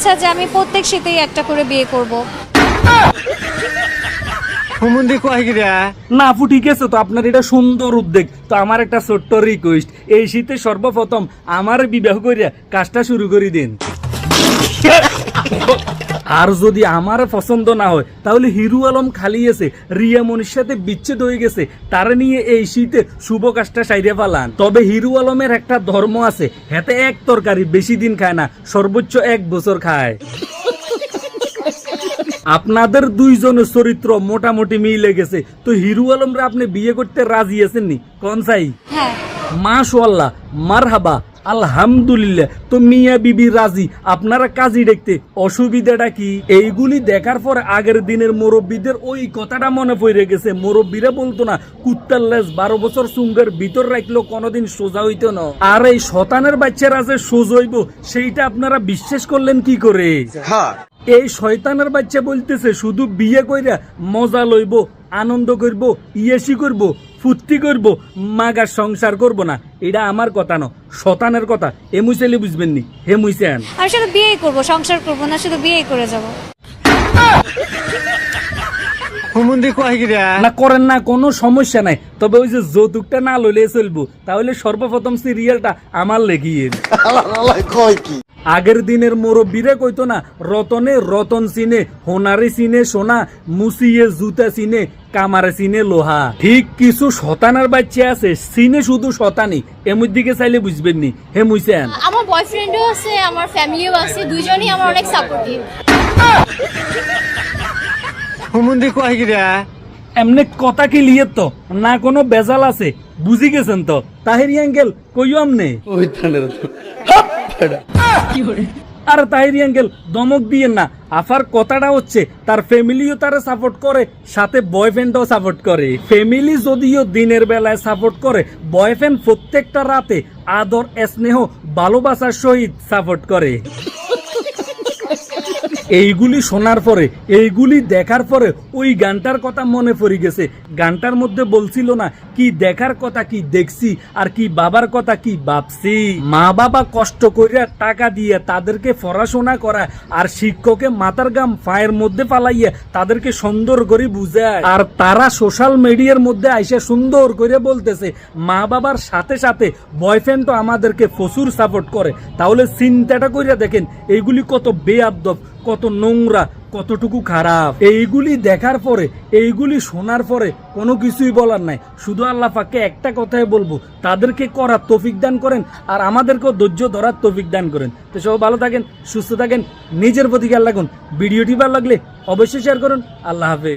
ইচ্ছা যে আমি প্রত্যেক শীতেই একটা করে বিয়ে করব। না আপু ঠিক আছে তো, আপনার এটা সুন্দর উদ্যোগ। তো আমার একটা ছোট্ট রিকোয়েস্ট, এই শীতে সর্বপ্রথম আমার বিবাহ করিয়া কাজটা শুরু করে দিন। আর যদি আমার পছন্দ না হয় তাহলে হিরু আলম খালি আছে রিয়া মনির সাথে বিচ্ছেদ হয়ে গেছে, তারা নিয়ে এই শীতে শুভ কাজটা সাইরে পালান। তবে হিরু আলমের একটা ধর্ম আছে, হাতে এক তরকারি বেশি দিন খায় না, সর্বোচ্চ 1 বছর খায়। আপনাদের দুইজনের চরিত্র মোটামুটি মিলে গেছে, তো হিরু আলমরা আপনি বিয়ে করতে রাজি আছেননি কোন চাই? হ্যাঁ। মাশাআল্লাহ, মারহাবা, আলহামদুলিল্লাহ। তো মিয়া বিবি রাজি, আপনারা কাজী দেখতে অসুবিধাটা কি? এইগুলি দেখার পর আগের দিনের মুরব্বীদের ওই কথাটা মনে পড়ে গেছে। মুরব্বীরা বলতো না, কুত্তার লেজ 12 বছর সুঙ্গের ভিতর রাখলেও কোনোদিন সোজা হইতো না। আর এই শতানের বাচ্চারা যে সোজা হইব সেইটা আপনারা বিশ্বাস করলেন কি করে? এই শয়তানের বাচ্চা বলতেছে শুধু বিয়ে কইরা মজা লইব, আনন্দ করব, ইয়েসি করব, ফুর্তি করব, মাগার সংসার করব না। এটা আমার কথা না, শতানের কথা। এ মুইছেলে বুঝবেন নি, হে মুইছেন। আমি শুধু বিয়েই করব, সংসার করব না, শুধু বিয়েই করে যাব। না করেন না, কোনো সমস্যা নাই। তবে ওই যে যৌতুকটা না লইলে চলবো, তাহলে সর্বপ্রথম সিরিয়ালটা আমার লেগিয়ে। আগের দিনের মুরব্বীরা কইতো না, রতনে রতন চিনে, হোনারে চিনে সোনা, মুসিয়ে জুতা চিনে, কামারে চিনে লোহা। ঠিক কিছু শতানের বাচ্চা আছে চিনে শুধু শতানি, এমন দিকে চাইলে বুঝবেন নি, হে মুইছেন। আমার বয়ফ্রেন্ডও আছে, আমার ফ্যামিলিও আছে, দুইজনই আমার অনেক সাপোর্টিভ। এমনি কথা কি লিয়ে তো না কোনো বেজাল আছে, বুঝি গেছেন তো? তাহিরি আঙ্কেল কইও আমনে। আর তাহিরি আঙ্কেল দমক দিয়েন না, আফার কথাটা হচ্ছে তার ফ্যামিলিও তারা সাপোর্ট করে, সাথে বয়ফ্রেন্ডও সাপোর্ট করে। ফ্যামিলি যদিও দিনের বেলায় সাপোর্ট করে, বয়ফ্রেন্ড প্রত্যেকটা রাতে আদর স্নেহ ভালোবাসার সহিত সাপোর্ট করে। এইগুলি শোনার পরে, এইগুলি দেখার পরে ওই গানটার কথা মনে পড়ে গেছে। গানটার মধ্যে বলছিল না, কি দেখার কথা কি দেখছি, আর কি বাবার কথা কি ভাবছি। মা বাবা কষ্ট করিয়া টাকা দিয়ে তাদেরকে পড়াশোনা করা, আর শিক্ষকে মাথার গাম পায়ের মধ্যে পালাইয়া তাদেরকে সুন্দর করে বুঝায়, আর তারা সোশ্যাল মিডিয়ার মধ্যে আইসা সুন্দর করে বলতেছে মা বাবার সাথে সাথে বয়ফ্রেন্ডও আমাদেরকে প্রচুর সাপোর্ট করে। তাহলে চিন্তাটা করিয়া দেখেন এইগুলি কত বেয়াদব, কত নোংরা, কতটুকু খারাপ। এইগুলি দেখার পরে, এইগুলি শোনার পরে কোনো কিছুই বলার নাই, শুধু আল্লাহ পাককে একটা কথাই বলবো, তাদেরকে করার তৌফিক দান করেন, আর আমাদেরকেও ধৈর্য ধরার তৌফিক দান করেন। তো সব ভালো থাকেন, সুস্থ থাকেন, নিজের প্রতি খেয়াল রাখুন। ভিডিওটি ভালো লাগলে অবশ্যই শেয়ার করুন। আল্লাহ হাফেজ।